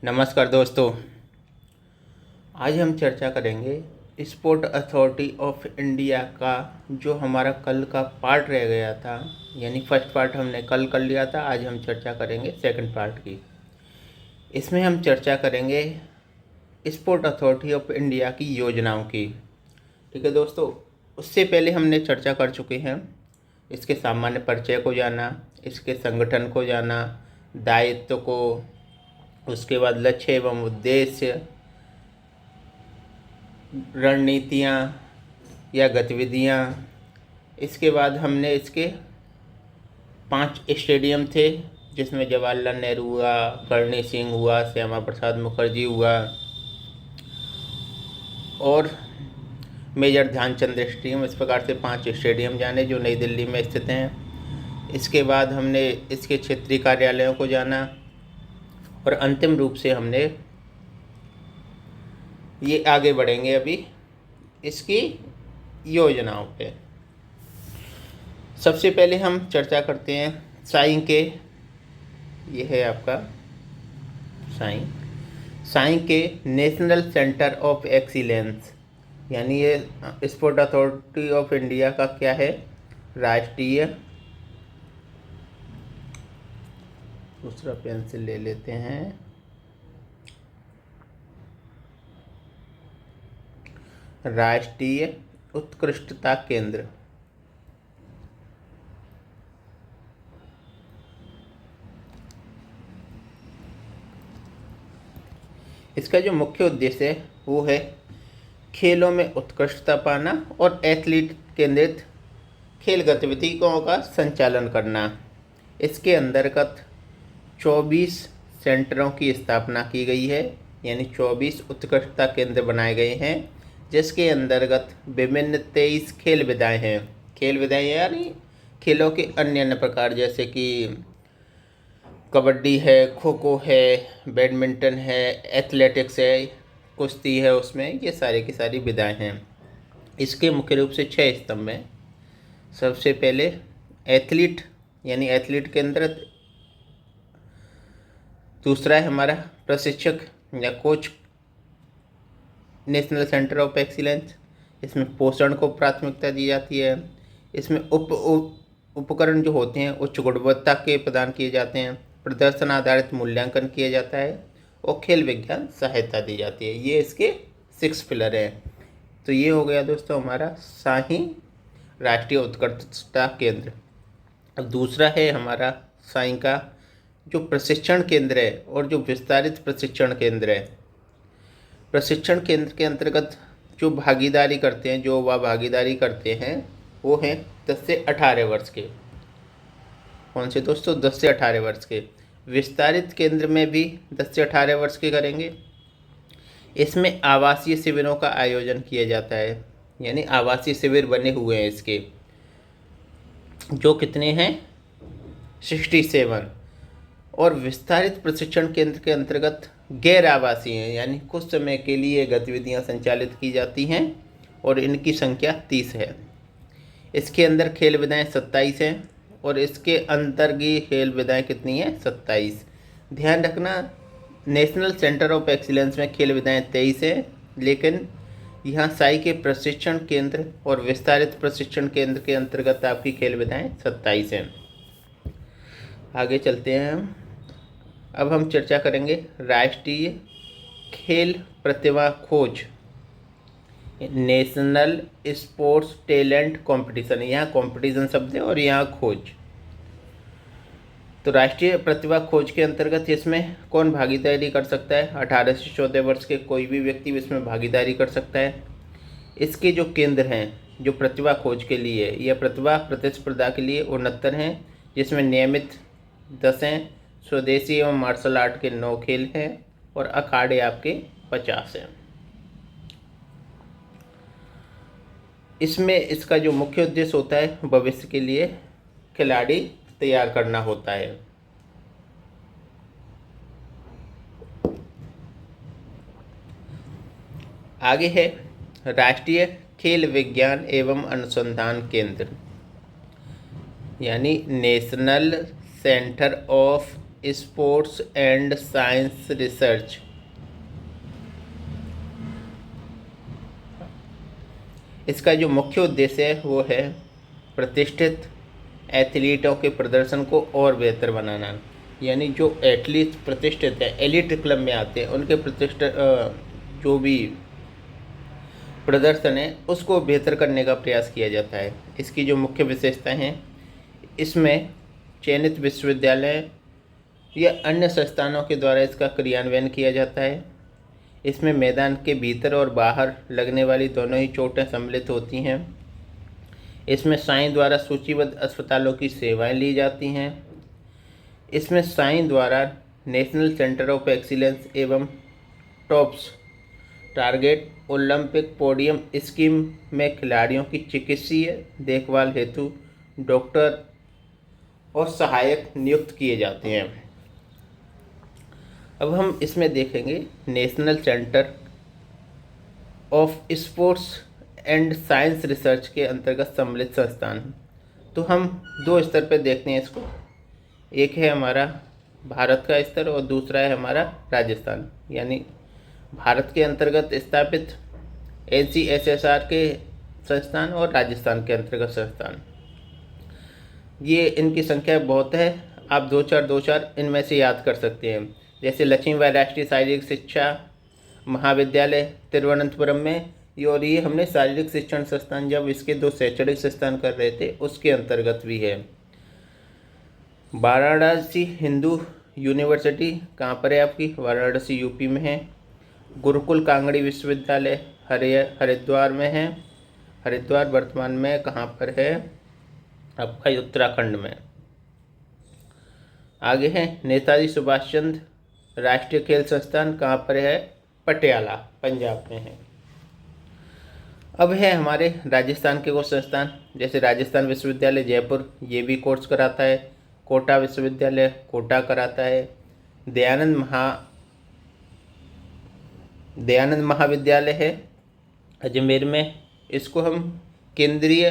नमस्कार दोस्तों। आज हम चर्चा करेंगे स्पोर्ट अथॉरिटी ऑफ इंडिया का जो हमारा कल का पार्ट रह गया था, यानी फर्स्ट पार्ट हमने कल कर लिया था। आज हम चर्चा करेंगे सेकंड पार्ट की। इसमें हम चर्चा करेंगे स्पोर्ट अथॉरिटी ऑफ इंडिया की योजनाओं की। ठीक है दोस्तों, उससे पहले हमने चर्चा कर चुके हैं इसके सामान्य परिचय को जाना, इसके संगठन को जाना, दायित्व को, उसके बाद लक्ष्य एवं उद्देश्य, रणनीतियाँ या गतिविधियाँ। इसके बाद हमने इसके 5 स्टेडियम थे, जिसमें जवाहरलाल नेहरू हुआ, कर्णी सिंह हुआ, श्यामा प्रसाद मुखर्जी हुआ और मेजर ध्यानचंद स्टेडियम। इस प्रकार से 5 स्टेडियम जाने जो नई दिल्ली में स्थित हैं। इसके बाद हमने इसके क्षेत्रीय कार्यालयों को जाना और अंतिम रूप से हमने ये आगे बढ़ेंगे अभी इसकी योजनाओं पे। सबसे पहले हम चर्चा करते हैं साई के। ये है आपका साई के नेशनल सेंटर ऑफ एक्सीलेंस, यानी ये स्पोर्ट अथॉरिटी ऑफ इंडिया का क्या है, राष्ट्रीय, दूसरा पेंसिल ले लेते हैं, राष्ट्रीय उत्कृष्टता केंद्र। इसका जो मुख्य उद्देश्य है वो है खेलों में उत्कृष्टता पाना और एथलीट केंद्रित खेल गतिविधियों का संचालन करना। इसके अंतर्गत 24 सेंटरों की स्थापना की गई है, यानी 24 उत्कृष्टता केंद्र बनाए गए हैं, जिसके अंतर्गत विभिन्न 23 खेल विधाएँ हैं। खेल विधाएँ यानी खेलों के अन्य अन्य प्रकार, जैसे कि कबड्डी है, खो खो है, बैडमिंटन है, एथलेटिक्स है, कुश्ती है, उसमें ये सारी की सारी विधाएँ हैं। इसके मुख्य रूप से 6 स्तंभ हैं। सबसे पहले एथलीट, यानी एथलीट के अंदर। दूसरा है हमारा प्रशिक्षक या coach, national centre of excellence. इसमें पोषण को प्राथमिकता दी जाती है। इसमें उपकरण जो होते हैं उच्च गुणवत्ता के प्रदान किए जाते हैं। प्रदर्शन आधारित मूल्यांकन किया जाता है और खेल विज्ञान सहायता दी जाती है। ये इसके 6 पिलर हैं। तो ये हो गया दोस्तों हमारा साही राष्ट्रीय उत्कृष्टता केंद्र। अब दूसरा है हमारा साई का जो प्रशिक्षण केंद्र है और जो विस्तारित प्रशिक्षण केंद्र है। प्रशिक्षण केंद्र के अंतर्गत जो भागीदारी करते हैं, जो वह भागीदारी करते हैं वो हैं 10 से 18 वर्ष के। कौन से दोस्तों? 10 से 18 वर्ष के। विस्तारित केंद्र में भी 10 से 18 वर्ष के करेंगे। इसमें आवासीय शिविरों का आयोजन किया जाता है, यानी आवासीय शिविर बने हुए हैं इसके, जो कितने हैं 67। और विस्तारित प्रशिक्षण केंद्र के अंतर्गत गैर आवासीय हैं, यानी कुछ समय के लिए गतिविधियां संचालित की जाती हैं और इनकी संख्या 30 है। इसके अंदर खेल विधाएँ 27 हैं और इसके अंतर की खेल विधाएँ कितनी हैं? 27। ध्यान रखना, नेशनल सेंटर ऑफ एक्सीलेंस में खेल विधाएँ 23 हैं, लेकिन यहाँ साई के प्रशिक्षण केंद्र और विस्तारित प्रशिक्षण केंद्र के अंतर्गत आपकी खेल विधाएँ 27 हैं। आगे चलते हैं हम। अब हम चर्चा करेंगे राष्ट्रीय खेल प्रतिभा खोज, नेशनल स्पोर्ट्स टैलेंट कंपटीशन। यहाँ कंपटीशन शब्द है और यहाँ खोज। तो राष्ट्रीय प्रतिभा खोज के अंतर्गत इसमें कौन भागीदारी कर सकता है? 18 से 14 वर्ष के कोई भी व्यक्ति इसमें भागीदारी कर सकता है। इसके जो केंद्र हैं जो प्रतिभा खोज के लिए या प्रतिभा प्रतिस्पर्धा के लिए 69 हैं, जिसमें नियमित 10 हैं, स्वदेशी एवं मार्शल आर्ट के 9 खेल हैं और अखाड़े आपके 50 हैं। इसमें इसका जो मुख्य उद्देश्य होता है भविष्य के लिए खिलाड़ी तैयार करना होता है। आगे है राष्ट्रीय खेल विज्ञान एवं अनुसंधान केंद्र, यानी national centre of sports and science research. इसका जो मुख्य उद्देश्य है वो है प्रतिष्ठित एथलीटों के प्रदर्शन को और बेहतर बनाना। यानी जो एथलीट प्रतिष्ठित है, एलिट क्लब में आते हैं, उनके प्रतिष्ठित जो भी प्रदर्शन है उसको बेहतर करने का प्रयास किया जाता है। इसकी जो मुख्य विशेषताएं हैं, इसमें चयनित विश्वविद्यालय या अन्य संस्थानों के द्वारा इसका क्रियान्वयन किया जाता है। इसमें मैदान के भीतर और बाहर लगने वाली दोनों ही चोटें सम्मिलित होती हैं। इसमें साई द्वारा सूचीबद्ध अस्पतालों की सेवाएं ली जाती हैं। इसमें साई द्वारा नेशनल सेंटर ऑफ एक्सीलेंस एवं tops target Olympic podium scheme में खिलाड़ियों की चिकित्सीय देखभाल हेतु डॉक्टर और सहायक नियुक्त किए जाते हैं। अब हम इसमें देखेंगे national centre of sports and science research के अंतर्गत सम्मिलित संस्थान। तो हम दो स्तर पर देखते हैं इसको। एक है हमारा भारत का स्तर और दूसरा है हमारा राजस्थान, यानी भारत के अंतर्गत स्थापित NCSSR के संस्थान और राजस्थान के अंतर्गत संस्थान। ये इनकी संख्या बहुत है, आप दो चार इनमें से याद कर सकते हैं। जैसे लक्ष्मीबाई राष्ट्रीय शारीरिक शिक्षा महाविद्यालय तिरुवनंतपुरम में, और ये हमने शारीरिक शिक्षण संस्थान जब इसके दो शैक्षणिक संस्थान कर रहे थे उसके अंतर्गत भी है। वाराणसी हिंदू यूनिवर्सिटी कहाँ पर है आपकी? वाराणसी यूपी में है। गुरुकुल कांगड़ी विश्वविद्यालय हरिद्वार में है। हरिद्वार वर्तमान में कहाँ पर है आपका? उत्तराखंड में। आगे है नेताजी सुभाष चंद्र राष्ट्रीय खेल संस्थान कहाँ पर है? पटियाला पंजाब में है। अब है हमारे राजस्थान के कुछ संस्थान, जैसे राजस्थान विश्वविद्यालय जयपुर, ये भी कोर्स कराता है। कोटा विश्वविद्यालय कोटा कराता है। दयानंद महाविद्यालय है अजमेर में, इसको हम केंद्रीय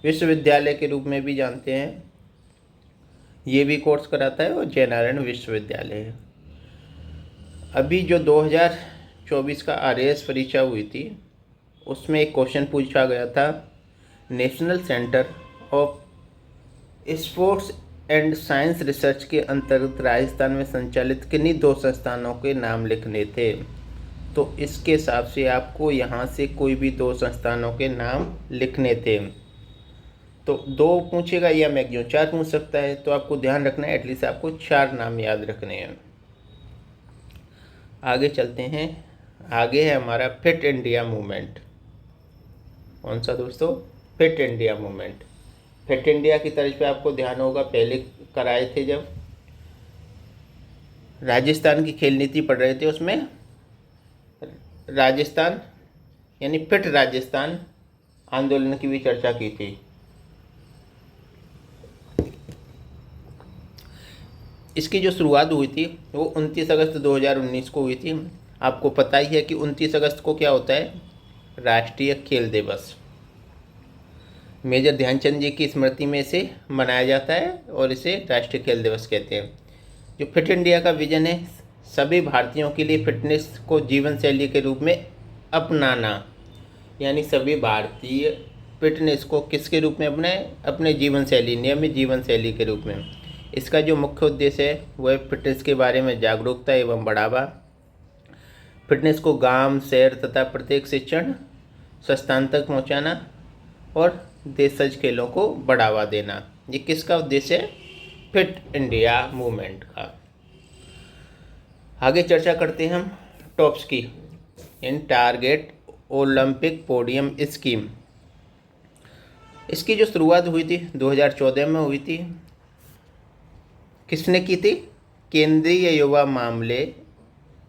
विश्वविद्यालय के रूप में भी जानते हैं, ये भी कोर्स कराता है। और जयनारायण विश्वविद्यालय है। अभी जो 2024 का RAS परीक्षा हुई थी उसमें एक क्वेश्चन पूछा गया था, national centre of sports and science research के अंतर्गत राजस्थान में संचालित किन्हीं दो संस्थानों के नाम लिखने थे। तो इसके हिसाब से आपको यहाँ से कोई भी दो संस्थानों के नाम लिखने थे। तो दो पूछेगा या मैक्सिमम 4 पूछ सकता है, तो आपको ध्यान रखना है एटलीस्ट आपको 4 नाम याद रखने हैं। आगे चलते हैं। आगे है हमारा फिट इंडिया मूवमेंट। कौन सा दोस्तों? Fit India movement. Fit India की तर्ज पे आपको ध्यान होगा, पहले कराए थे जब राजस्थान की खेल नीति पढ़ रहे थे, उसमें राजस्थान यानी फिट राजस्थान आंदोलन की भी चर्चा की थी। इसकी जो शुरुआत हुई थी वो 29 अगस्त 2019 को हुई थी। आपको पता ही है कि 29 अगस्त को क्या होता है? राष्ट्रीय खेल दिवस। मेजर ध्यानचंद जी की स्मृति में इसे मनाया जाता है और इसे राष्ट्रीय खेल दिवस कहते हैं। जो फिट इंडिया का विजन है, सभी भारतीयों के लिए फिटनेस को जीवन शैली के रूप में अपनाना, यानी सभी भारतीय फिटनेस को किसके रूप में अपनाएं? अपने जीवन शैली, नियमित जीवन शैली के रूप में। इसका जो मुख्य उद्देश्य है वह है फिटनेस के बारे में जागरूकता एवं बढ़ावा, फिटनेस को गांव, शहर तथा प्रत्येक शिक्षण संस्थान तक पहुंचाना और देशज खेलों को बढ़ावा देना। ये किसका उद्देश्य है? फिट इंडिया मूवमेंट का। आगे चर्चा करते हैं हम टॉप्स की। In target Olympic podium scheme, इसकी जो शुरुआत हुई थी 2014 में हुई थी। किसने की थी? केंद्रीय युवा मामले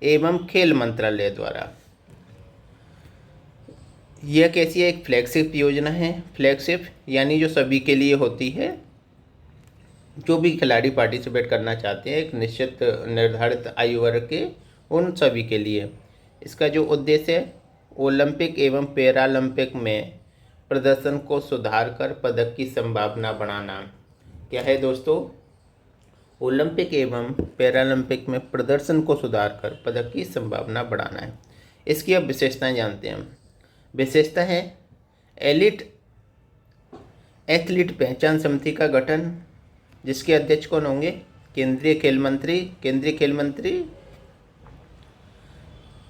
एवं खेल मंत्रालय द्वारा। यह कैसी है? एक फ्लैगशिप योजना है। फ्लैगशिप यानी जो सभी के लिए होती है, जो भी खिलाड़ी पार्टिसिपेट करना चाहते हैं एक निश्चित निर्धारित आयु वर्ग के, उन सभी के लिए। इसका जो उद्देश्य है ओलंपिक एवं पैरालंपिक में प्रदर्शन को सुधार कर पदक की संभावना बढ़ाना। क्या है दोस्तों? ओलंपिक एवं पैरालंपिक में प्रदर्शन को सुधार कर पदक की संभावना बढ़ाना है। इसकी अब विशेषताएं जानते हैं हम। विशेषता है एथलीट पहचान समिति का गठन, जिसके अध्यक्ष कौन होंगे? केंद्रीय खेल मंत्री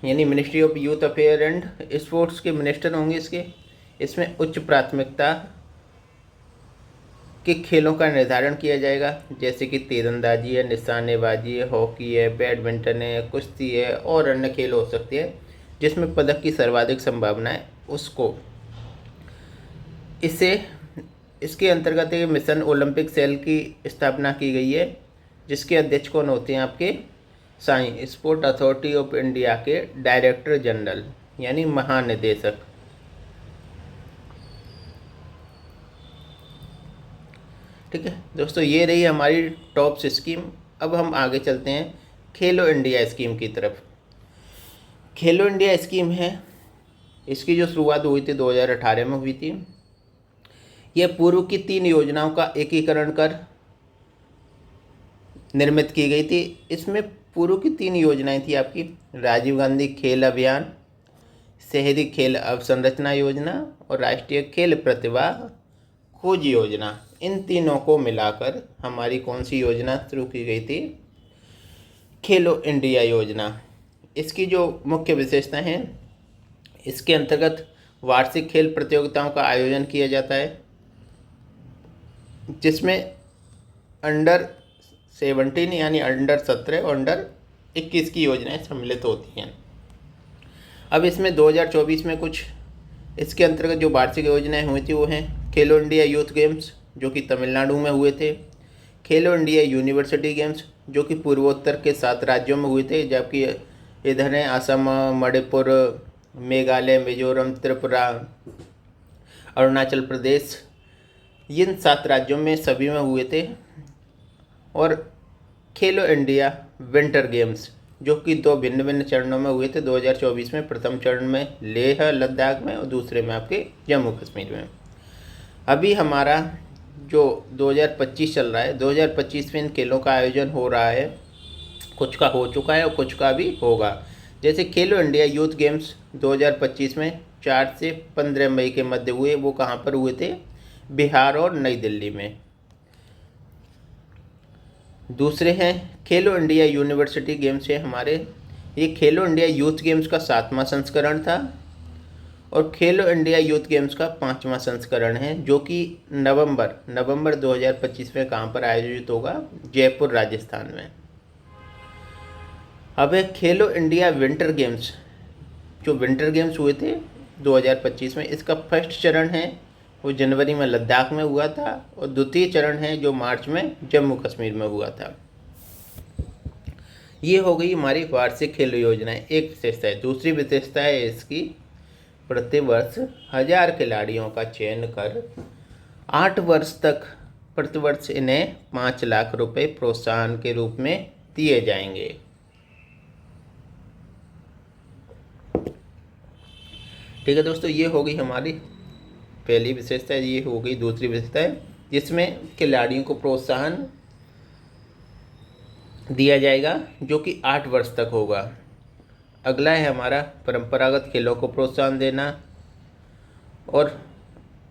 यानी ministry of youth affair and sports के मिनिस्टर होंगे इसके। इसमें उच्च प्राथमिकता के खेलों का निर्धारण किया जाएगा, जैसे कि तीरंदाजी है, निशानेबाजी है, हॉकी है, बैडमिंटन है, कुश्ती है और अन्य खेल हो सकते हैं जिसमें पदक की सर्वाधिक संभावना है उसको। इसके अंतर्गत एक मिशन ओलंपिक सेल की स्थापना की गई है, जिसके अध्यक्ष कौन होते हैं? आपके Sai sport authority of India के डायरेक्टर जनरल यानी महानिदेशक। ठीक है दोस्तों, ये रही हमारी टॉप्स स्कीम। अब हम आगे चलते हैं खेलो इंडिया स्कीम की तरफ। खेलो इंडिया स्कीम है, इसकी जो शुरुआत हुई थी 2018 में हुई थी। यह पूर्व की 3 योजनाओं का एकीकरण कर निर्मित की गई थी। इसमें पूर्व की 3 योजनाएं थी आपकी राजीव गांधी खेल अभियान, शहरी खेल अवसंरचना योजना और राष्ट्रीय खेल प्रतिभा खोज योजना। इन तीनों को मिलाकर हमारी कौन सी योजना शुरू की गई थी? खेलो इंडिया योजना। इसकी जो मुख्य विशेषता हैं, इसके अंतर्गत वार्षिक खेल प्रतियोगिताओं का आयोजन किया जाता है, जिसमें अंडर 17 यानी अंडर 17 और अंडर 21 की योजनाएं सम्मिलित होती हैं। अब इसमें 2024 में कुछ इसके अंतर्गत जो वार्षिक योजनाएं हुई थी वो हैं खेलो इंडिया यूथ गेम्स, जो कि तमिलनाडु में हुए थे। खेलो इंडिया यूनिवर्सिटी गेम्स, जो कि पूर्वोत्तर के 7 राज्यों में हुए थे, जबकि इधर हैं असम, मणिपुर, मेघालय, मिजोरम, त्रिपुरा, अरुणाचल प्रदेश। इन 7 राज्यों में सभी में हुए थे। और खेलो इंडिया विंटर गेम्स, जो कि 2 भिन्न भिन्न चरणों में हुए थे। 2024 में प्रथम चरण में लेह लद्दाख में और दूसरे में आपके जम्मू कश्मीर में। अभी हमारा जो 2025 चल रहा है, 2025 में इन खेलों का आयोजन हो रहा है। कुछ का हो चुका है और कुछ का भी होगा। जैसे खेलो इंडिया यूथ गेम्स 2025 में 4 से 15 मई के मध्य हुए। वो कहाँ पर हुए थे? बिहार और नई दिल्ली में। दूसरे हैं खेलो इंडिया यूनिवर्सिटी गेम्स है हमारे। ये खेलो इंडिया यूथ गेम्स का 7वां संस्करण था और खेलो इंडिया यूथ गेम्स का 5वां संस्करण है, जो कि नवंबर 2025 में कहाँ पर आयोजित होगा? जयपुर, राजस्थान में। अब है खेलो इंडिया विंटर गेम्स। जो विंटर गेम्स हुए थे 2025 में, इसका फर्स्ट चरण है वो जनवरी में लद्दाख में हुआ था और द्वितीय चरण है जो मार्च में जम्मू कश्मीर में हुआ था। ये हो गई हमारी वार्षिक खेल योजनाएं। एक विशेषता है। दूसरी विशेषता है इसकी प्रतिवर्ष 1000 खिलाड़ियों का चयन कर 8 वर्ष तक प्रतिवर्ष इन्हें 5 लाख रुपए प्रोत्साहन के रूप में दिए जाएंगे। ठीक है दोस्तों, ये हो गई हमारी पहली विशेषता। ये हो गई दूसरी विशेषता है, जिसमें खिलाड़ियों को प्रोत्साहन दिया जाएगा जो कि 8 वर्ष तक होगा। अगला है हमारा परंपरागत खेलों को प्रोत्साहन देना। और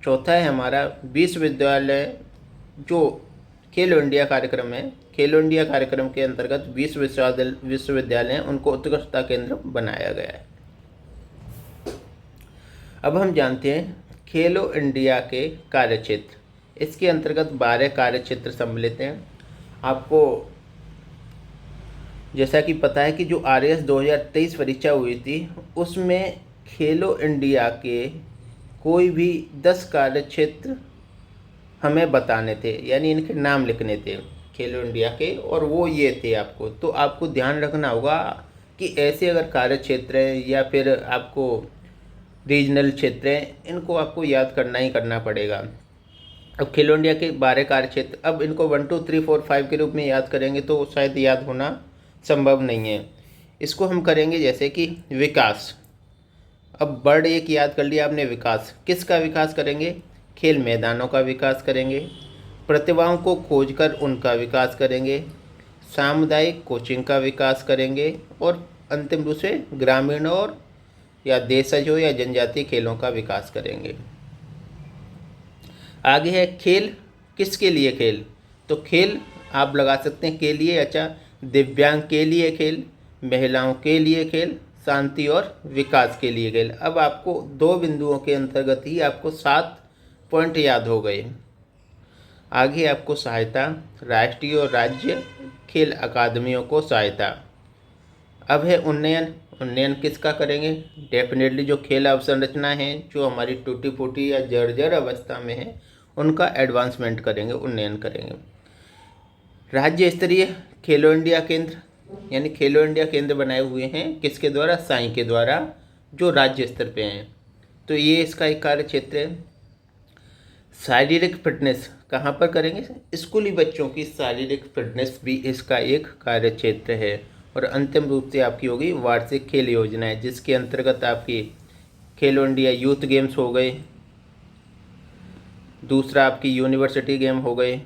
चौथा है हमारा विश्वविद्यालय जो खेलो इंडिया कार्यक्रम है। खेलो इंडिया कार्यक्रम के अंतर्गत विश्वविद्यालय उनको उत्कृष्टता केंद्र बनाया गया है। अब हम जानते हैं खेलो इंडिया के कार्यक्षेत्र। इसके अंतर्गत 12 कार्यक्षेत्र सम्मिलित हैं। आपको जैसा कि पता है कि जो RAS 2023 परीक्षा हुई थी उसमें खेलो इंडिया के कोई भी 10 कार्यक्षेत्र हमें बताने थे, यानी इनके नाम लिखने थे खेलो इंडिया के, और वो ये थे आपको। तो आपको ध्यान रखना होगा कि ऐसे अगर कार्यक्षेत्र हैं या फिर आपको रीजनल क्षेत्र हैं, इनको आपको याद करना ही करना पड़ेगा। अब खेलो इंडिया के 12 कार्यक्षेत्र, अब इनको 1 2 3 4 5 के रूप में याद करेंगे तो शायद याद होना संभव नहीं है। इसको हम करेंगे जैसे कि विकास। अब वर्ड एक याद कर लिया आपने, विकास। किसका विकास करेंगे? खेल मैदानों का विकास करेंगे। प्रतिभाओं को खोजकर उनका विकास करेंगे। सामुदायिक कोचिंग का विकास करेंगे और अंतिम रूप से ग्रामीण और या देशज हो या जनजातीय खेलों का विकास करेंगे। आगे है खेल किसके लिए खेल। तो खेल आप लगा सकते हैं के लिए, अच्छा, दिव्यांग के लिए खेल, महिलाओं के लिए खेल, शांति और विकास के लिए खेल। अब आपको 2 बिंदुओं के अंतर्गत ही आपको 7 पॉइंट याद हो गए। आगे आपको सहायता, राष्ट्रीय और राज्य खेल अकादमियों को सहायता। अब है उन्नयन। उन्नयन किसका करेंगे? डेफिनेटली जो खेल अवसंरचना है जो हमारी टूटी फूटी या जर्जर अवस्था में है उनका एडवांसमेंट करेंगे, उन्नयन करेंगे। राज्य स्तरीय खेलो इंडिया केंद्र, यानी खेलो इंडिया केंद्र बनाए हुए हैं किसके द्वारा? साई के द्वारा, जो राज्य स्तर पे हैं। तो ये इसका एक कार्य क्षेत्र है। शारीरिक फिटनेस कहाँ पर करेंगे? स्कूली बच्चों की शारीरिक फिटनेस भी इसका एक कार्य क्षेत्र है। और अंतिम रूप से आपकी होगी वार्षिक खेल योजनाएं, जिसके अंतर्गत आपकी खेलो इंडिया यूथ गेम्स हो गए, दूसरा आपकी यूनिवर्सिटी गेम हो गए,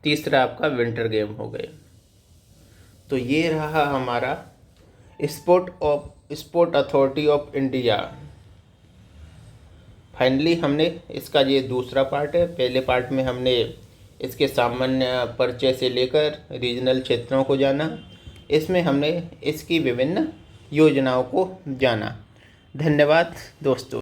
तीसरा आपका विंटर गेम हो गए। तो ये रहा हमारा sport authority of India. Finally हमने इसका ये दूसरा पार्ट है। पहले पार्ट में हमने इसके सामान्य परिचय से लेकर रीजनल क्षेत्रों को जाना, इसमें हमने इसकी विभिन्न योजनाओं को जाना। धन्यवाद दोस्तों।